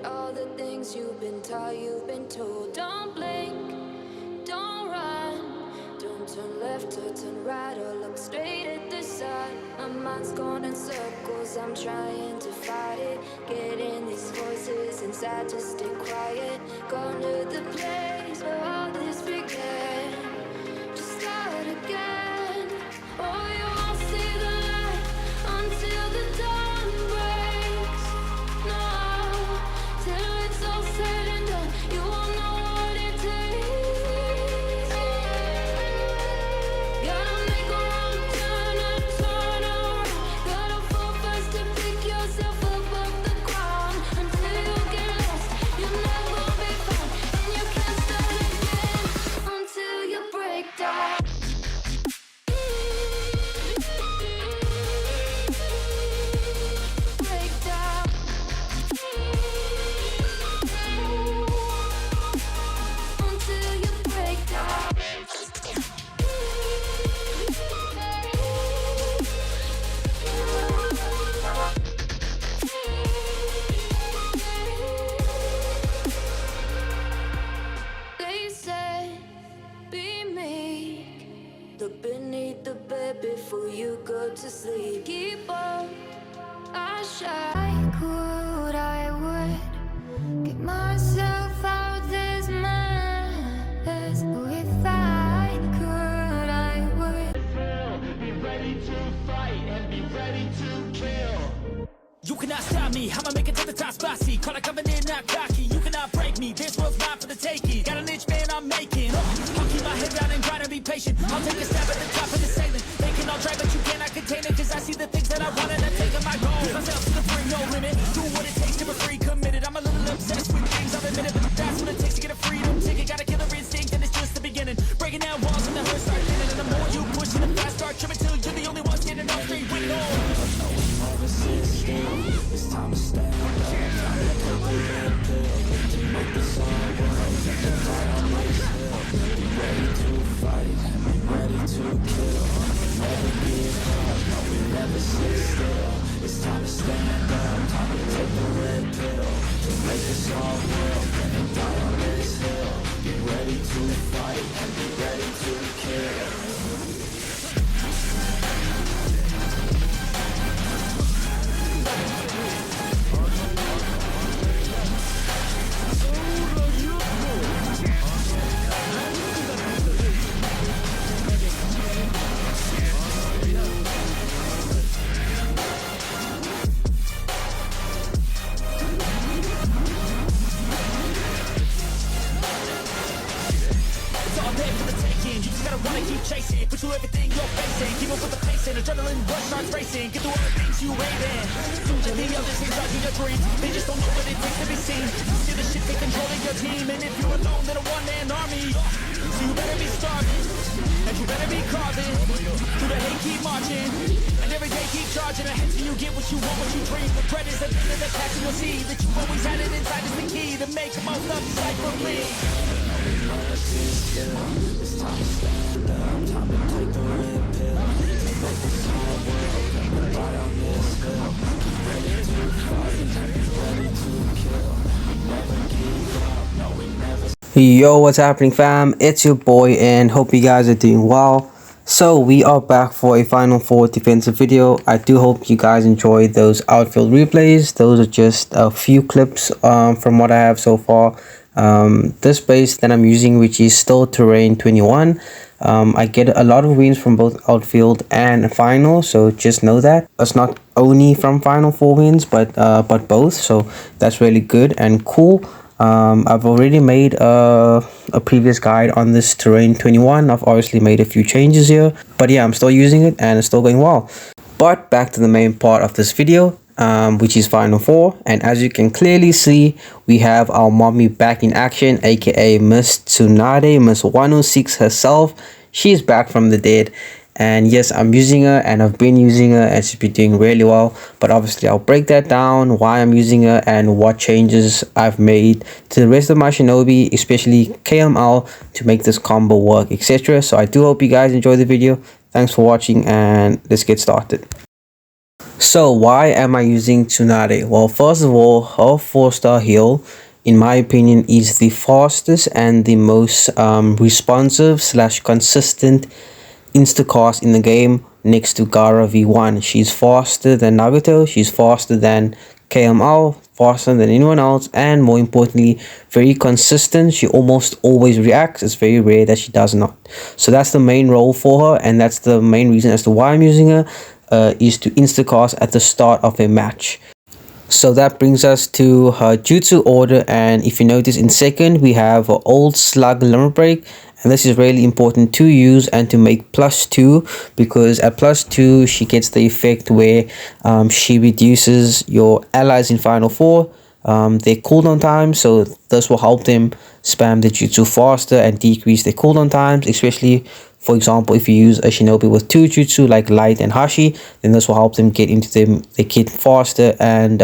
all the things you've been taught, you've been told. Don't blink, don't run, don't turn left or turn right or look straight at the sun. My mind's going in circles, I'm trying to fight it. Getting these voices inside to stay quiet. Going to the place where all this began. Just start again. Oh, you won't see the light until the dawn breaks. No, till it's all said and done, you won't know what it takes. Gotta make a wrong turn and turn around. Gotta fall fast to pick yourself up off the ground. Until you get lost, you'll never be found. And you can't start again until you break down. Break down. Until you break down. They said, be meek. Look beneath the bed before you go to sleep. Keep on, I shine. I would get myself out this mess. If I could, I would. Be ready to fight and be ready to kill. You cannot stop me, I'ma make it to the top spicy. Call a covenant, not cocky. You cannot break me, this world's mine for the taking. Got an itch, man, I'm making. I'll keep my head down and grind and be patient. I'll take a stab at the top of the sailing. They can all try, but you cannot contain it. Cause I see the things that I want and I take on my goal. Push myself to the free, no limit. Do what it takes to be free, committed. I'm a little obsessed with things, I'll admit it. But that's what it takes to get a freedom ticket. Got a killer instinct and it's just the beginning. Breaking down walls and the hurt start thinning. And the more you push it, the fast start tripping till you're the only one getting off straight with it all. Never sit still, it's time to stand up. Time to take the red pill to make this all work. The fight on this hill. Be ready to fight and be ready to kill. Never give up, no, we never sit still. It's time to stand up, time to take the red pill to make this all work and die on this hill. Be ready to fight and be ready to kill. Chasing, pursue everything you're facing. Keep up with the pace and adrenaline rush starts racing. Get through all the things you ain't in. And the others ain't dodging your dreams. They just don't know what it takes to be seen. You see the shit take control of your team. And if you're alone, then a one-man army. So you better be starving, and you better be carving. Through the hate, keep marching, and every day keep charging ahead till you get what you want, what you dream. The bread is at the end of the pack, and you'll see that you always had it inside is the key to make the most of this life for me. It's time to stand up, time to take the red pill. Make this all work and be right on this hill. Be ready to fight and be ready to kill. We never give up, no, we never. Yo, what's happening, fam? It's your boy and hope you guys are doing well. So we are back for a Final Four defensive video. I do hope you guys enjoyed those outfield replays. Those are just a few clips from what I have so far. This base that I'm using, which is still Terrain 21, I get a lot of wins from both outfield and final, so just know that it's not only from Final Four wins, but both, so that's really good and cool. I've already made a previous guide on this Terrain 21. I've obviously made a few changes here, but yeah, I'm still using it and it's still going well. But back to the main part of this video, which is Final Four, and as you can clearly see, we have our mommy back in action, aka Miss Tsunade, Miss 106 herself. She's back from the dead, and yes, I'm using her and I've been using her and she's been doing really well. But obviously I'll break that down, why I'm using her and what changes I've made to the rest of my shinobi, especially KML, to make this combo work, etc. So I do hope you guys enjoy the video. Thanks for watching and let's get started. So why am I using Tsunade? Well, first of all, her 4-star heal, in my opinion, is the fastest and the most responsive slash consistent instacast in the game next to Gaara V1. She's faster than Naruto, she's faster than KML, faster than anyone else, and more importantly, very consistent. She almost always reacts. It's very rare that she does not. So that's the main role for her, and that's the main reason as to why I'm using her, is to instacast at the start of a match. So that brings us to her jutsu order, and if you notice in second we have her old slug limit break, and this is really important to use and to make +2, because at +2 she gets the effect where she reduces your allies in final four their cooldown time, so this will help them spam the jutsu faster and decrease their cooldown times, especially for example, if you use a shinobi with 2 jutsu like Light and Hashi, then this will help them get into the kit faster and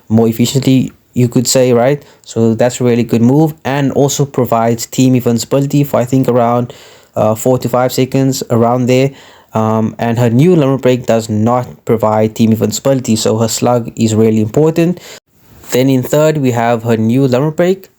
more efficiently, you could say, right? So that's a really good move, and also provides team invincibility for I think around 4 to 5 seconds, around there. And her new limit break does not provide team invincibility, so her slug is really important. Then in third we have her new limit break.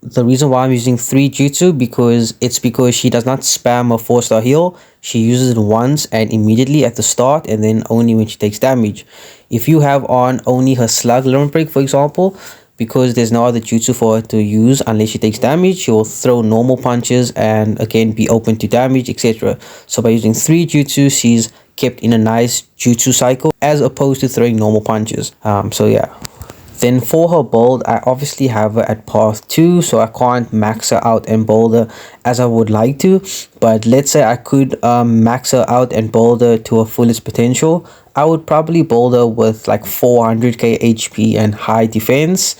The reason why I'm using 3 jutsu because she does not spam a 4-star heal. She uses it once and immediately at the start, and then only when she takes damage. If you have on only her slug limit break, for example, because there's no other jutsu for her to use unless she takes damage, she will throw normal punches and again be open to damage, etc. So by using 3 jutsu, she's kept in a nice jutsu cycle as opposed to throwing normal punches. So yeah. Then for her build, I obviously have her at path 2, so I can't max her out and build her as I would like to. But let's say I could max her out and build her to her fullest potential. I would probably build her with like 400k HP and high defense,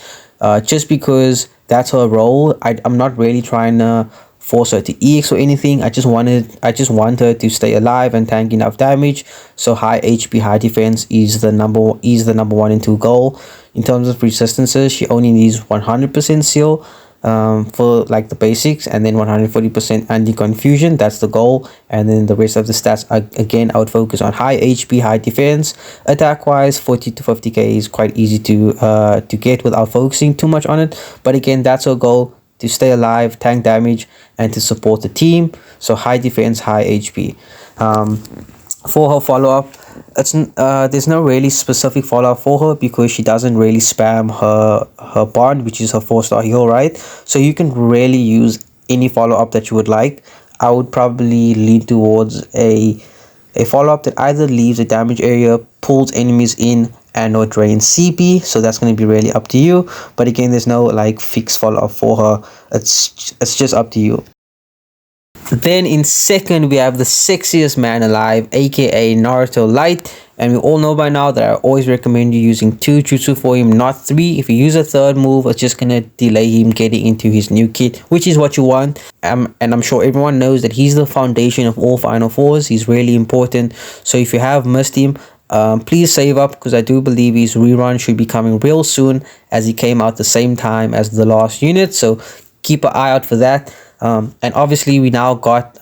just because that's her role. I'm not really trying to force her to EX or anything. I just want her to stay alive and tank enough damage. So high HP, high defense is the number 1 and 2 goal. In terms of resistances, she only needs 100% seal for like the basics, and then 140% anti-confusion. That's the goal. And then the rest of the stats, again, I would focus on high HP, high defense. Attack wise, 40 to 50k is quite easy to get without focusing too much on it. But again, that's our goal, to stay alive, tank damage, and to support the team. So high defense, high HP. For her follow-up, there's no really specific follow-up for her because she doesn't really spam her bond, which is her 4-star heal, right? So you can really use any follow-up that you would like. I would probably lean towards a follow-up that either leaves a damage area, pulls enemies in, and or drains CP. So that's going to be really up to you. But again, there's no like fixed follow-up for her. It's just up to you. Then in second we have the sexiest man alive, aka Naruto Light, and we all know by now that I always recommend you using 2 jutsu for him, not 3. If you use a third move, it's just gonna delay him getting into his new kit, which is what you want. And I'm sure everyone knows that he's the foundation of all Final Fours. He's really important. So if you have missed him, please save up, because I do believe his rerun should be coming real soon, as he came out the same time as the last unit. So keep an eye out for that. And obviously we now got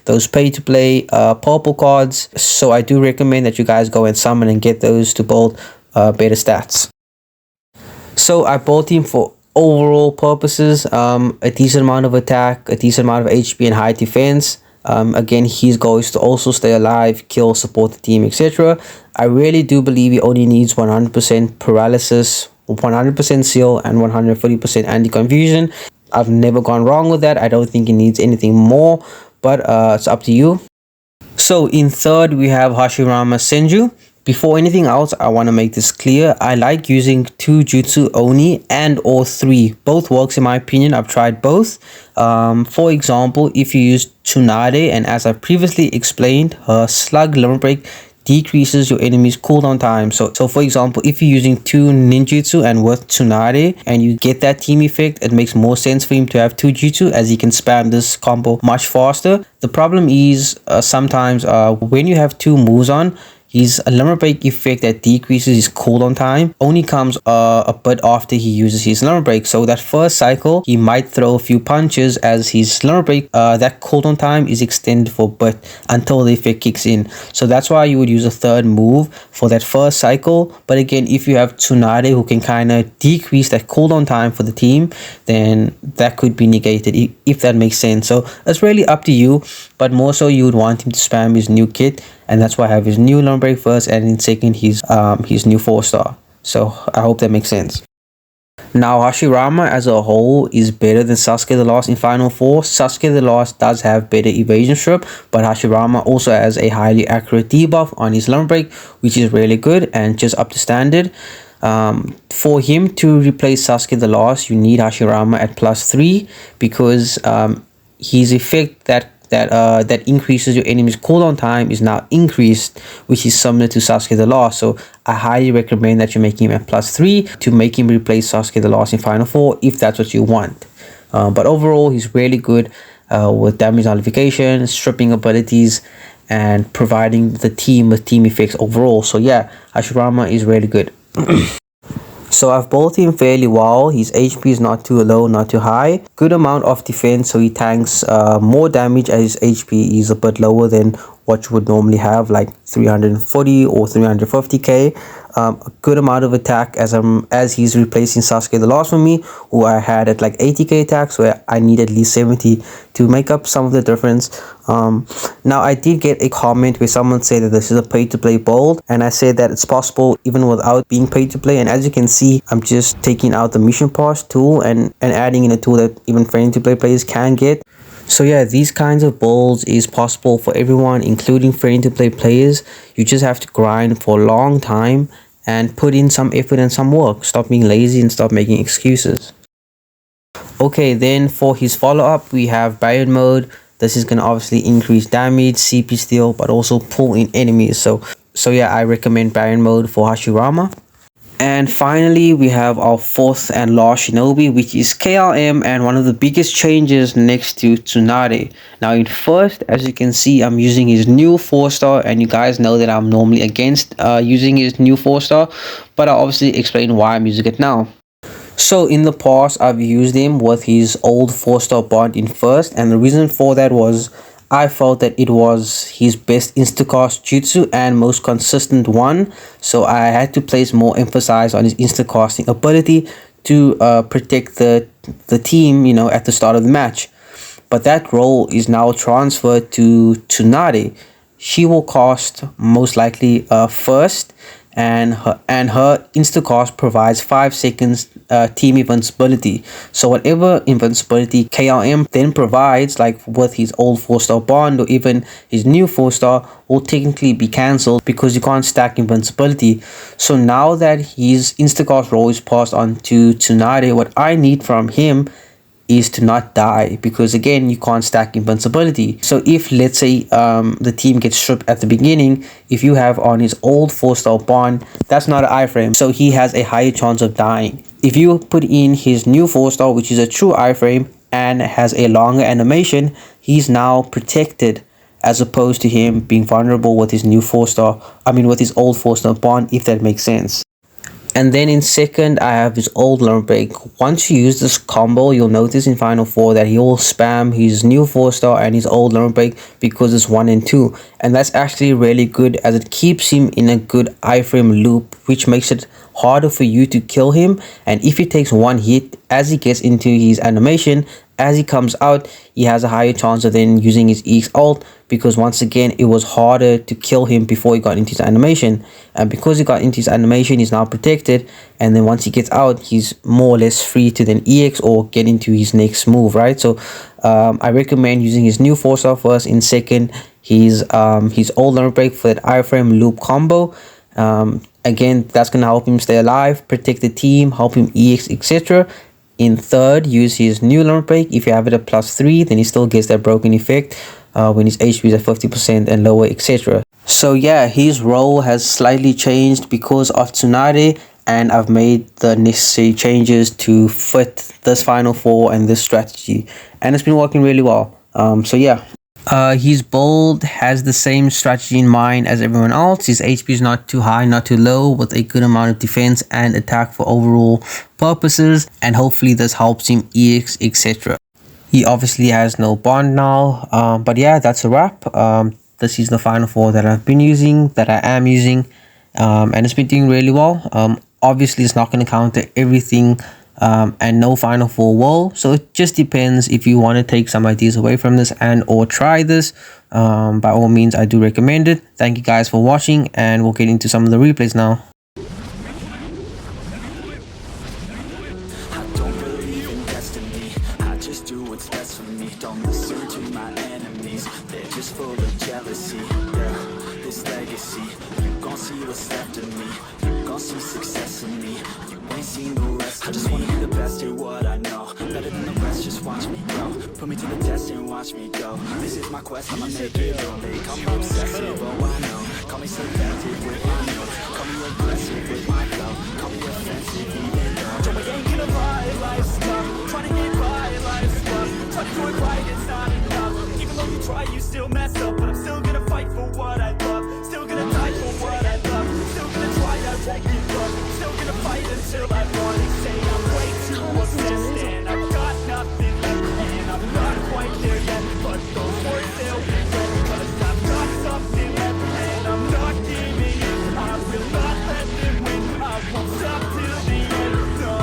those pay-to-play purple cards, so I do recommend that you guys go and summon and get those to build better stats. So I bought him for overall purposes, a decent amount of attack, a decent amount of HP and high defense. Again, his goal is to also stay alive, kill, support the team, etc. I really do believe he only needs 100% paralysis, 100% seal, and 140% anti-confusion. I've never gone wrong with that. I don't think it needs anything more, but it's up to you. So in third we have Hashirama Senju. Before anything else, I want to make this clear. I like using 2 jutsu only and or 3. Both works in my opinion. I've tried both. For example, if you use Tsunade, and as I previously explained, her slug limit break decreases your enemy's cooldown time. So for example, if you're using 2 ninjutsu and with Tsunade and you get that team effect, it makes more sense for him to have 2 jutsu, as he can spam this combo much faster. The problem is sometimes when you have 2 moves on, His limit break effect that decreases his cooldown time only comes a bit after he uses his limit break. So that first cycle, he might throw a few punches as his limit break, that cooldown time is extended for a bit until the effect kicks in. So that's why you would use a third move for that first cycle. But again, if you have Tsunade who can kind of decrease that cooldown time for the team, then that could be negated, if that makes sense. So it's really up to you, but more so you would want him to spam his new kit, and that's why I have his new limit break first, and in second his new 4-star. So I hope that makes sense. Now Hashirama as a whole is better than Sasuke the Lost in Final 4. Sasuke the Lost does have better evasion strip, but Hashirama also has a highly accurate debuff on his limit break, which is really good and just up to standard. For him to replace Sasuke the Lost, you need Hashirama at +3, because his effect that increases your enemy's cooldown time is now increased, which is similar to Sasuke the Lost. So I highly recommend that you make him at +3 to make him replace Sasuke the Lost in Final 4 if that's what you want. But overall, he's really good with damage nullification, stripping abilities, and providing the team with team effects overall. So yeah, Hashirama is really good. So I've bowled him fairly well. His HP is not too low, not too high. Good amount of defense, so he tanks more damage as his HP is a bit lower than what you would normally have, like 340 or 350k. A good amount of attack as he's replacing Sasuke the Lost for me, who I had at like 80k attack, so I need at least 70 to make up some of the difference. Now I did get a comment where someone said that this is a pay-to-play build, and I said that it's possible even without being pay-to-play. And as you can see, I'm just taking out the mission pass tool and adding in a tool that even free-to-play players can get. So yeah, these kinds of builds is possible for everyone, including free-to-play players. You just have to grind for a long time and put in some effort and some work. Stop being lazy and stop making excuses. Okay, then for his follow-up, we have Barrier Mode. This is going to obviously increase damage, CP steal, but also pull in enemies. So yeah, I recommend Barrier Mode for Hashirama. And finally, we have our fourth and last shinobi, which is KLM, and one of the biggest changes next to Tsunade. Now in first, as you can see, I'm using his new 4-star, and you guys know that I'm normally against using his new 4-star, but I'll obviously explain why I'm using it now. So in the past, I've used him with his old 4-star bond in first, and the reason for that was I felt that it was his best instacast jutsu and most consistent one, so I had to place more emphasis on his instacasting ability to protect the team, you know, at the start of the match. But that role is now transferred to Tsunade. She will cast most likely first, and her instacast provides 5 seconds team invincibility. So whatever invincibility KLM then provides, like with his old 4-star bond or even his new 4-star, will technically be cancelled because you can't stack invincibility. So now that his instacast role is passed on to Tsunade, what I need from him is to not die, because again, you can't stack invincibility. So if, let's say, the team gets stripped at the beginning, if you have on his old 4-star bond, that's not an iframe, so he has a higher chance of dying. If you put in his new 4-star, which is a true iframe and has a longer animation, he's now protected, as opposed to him being vulnerable with his new 4-star, with his old 4-star bond, if that makes sense. And then in second, I have his old limit break. Once you use this combo, you'll notice in Final 4 that he will spam his new 4-star and his old limit break because it's 1 and 2. And that's actually really good, as it keeps him in a good iframe loop, which makes it harder for you to kill him. And if he takes one hit as he gets into his animation, as he comes out, he has a higher chance of then using his EX ult, because once again, it was harder to kill him before he got into his animation. And because he got into his animation, he's now protected, and then once he gets out, he's more or less free to then EX or get into his next move, right? So I recommend using his new 4-star first, in second his old limit break for that iframe loop combo. Again, that's gonna help him stay alive, protect the team, help him EX, etc. In third, use his new limit break. If you have it at +3, then he still gets that broken effect when his HP is at 50% and lower, etc. So yeah, his role has slightly changed because of Tsunade, and I've made the necessary changes to fit this Final 4 and this strategy, and it's been working really well. So yeah. His build has the same strategy in mind as everyone else. His HP is not too high, not too low, with a good amount of defense and attack for overall purposes, and hopefully this helps him EX, etc. He obviously has no bond now, but yeah, that's a wrap. This is the final 4 that I've been using, that I am using, and it's been doing really well. Obviously it's not going to counter everything, and no final 4 will, so it just depends. If you want to take some ideas away from this and or try this, by all means I do recommend it. Thank you guys for watching, and we'll get into some of the replays now. I don't believe in destiny, I just do what's best for me. Don't listen to my enemies, they're just full of jealousy. Yeah, this legacy, you gon' see what's left of me. You gon' see success in me, you ain't seen the rest of me. I just wanna be the best at what I know, better than the rest, just watch me grow. Put me to the test and watch me go. This is my quest, I'ma make it all. They call me obsessive, oh I know. Call me selective with my notes, call me aggressive with my flow, call me offensive even though Joey ain't gonna lie, life's tough. Trying to get by, life's rough. Try to do it right, it's not enough. Even though you try, you still mess up. But I'm still gonna fight for what I love, still gonna die for what I love, still gonna try, I won't give up, still gonna fight until I won. They say I'm way too obsessed and I've got nothing left, and I'm not quite there yet, but those words they'll regret, cause I've got something left and I'm not giving in. I will not let them win, I won't stop till the end, no.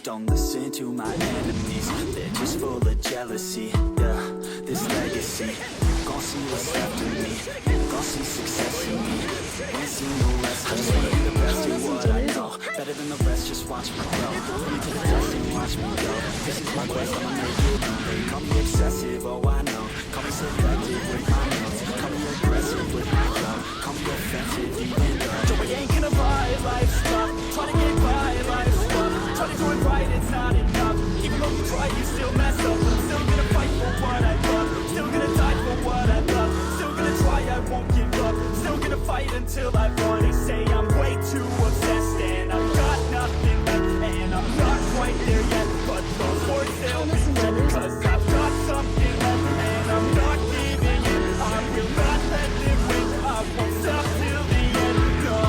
Don't listen to my enemies, they're just full of jealousy. Yeah, this legacy, you gon' see what's left of me, you gon' see success in me, ain't seen the rest. I just wanna be the best at what I know, better than the rest, just watch me grow. Put me to the test and watch me go. This is my quest, I'ma make it known. They call me obsessive, oh I know. Call me selective with my notes, call me aggressive with my flow, call me offensive even though Joey ain't gonna lie, life's tough. Try to get by, life's rough. Try to do it right, it's not enough. Even though you try, you still mess up. But I'm still gonna fight for what I love, still gonna die for what I love, still gonna try, I won't give up, still gonna fight until I won. They say I'm way too obsessed and I've got nothing left, and I'm not quite there yet, but those words they'll regret, cause I've got something left and I'm not giving in. I will not let them win, I won't stop till the end, no.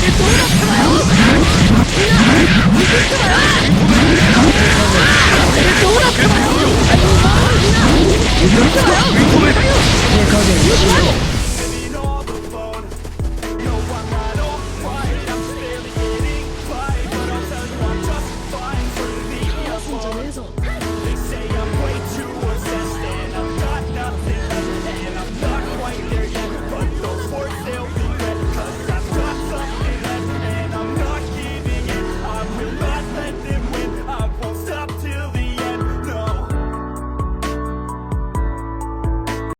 どうなってもよ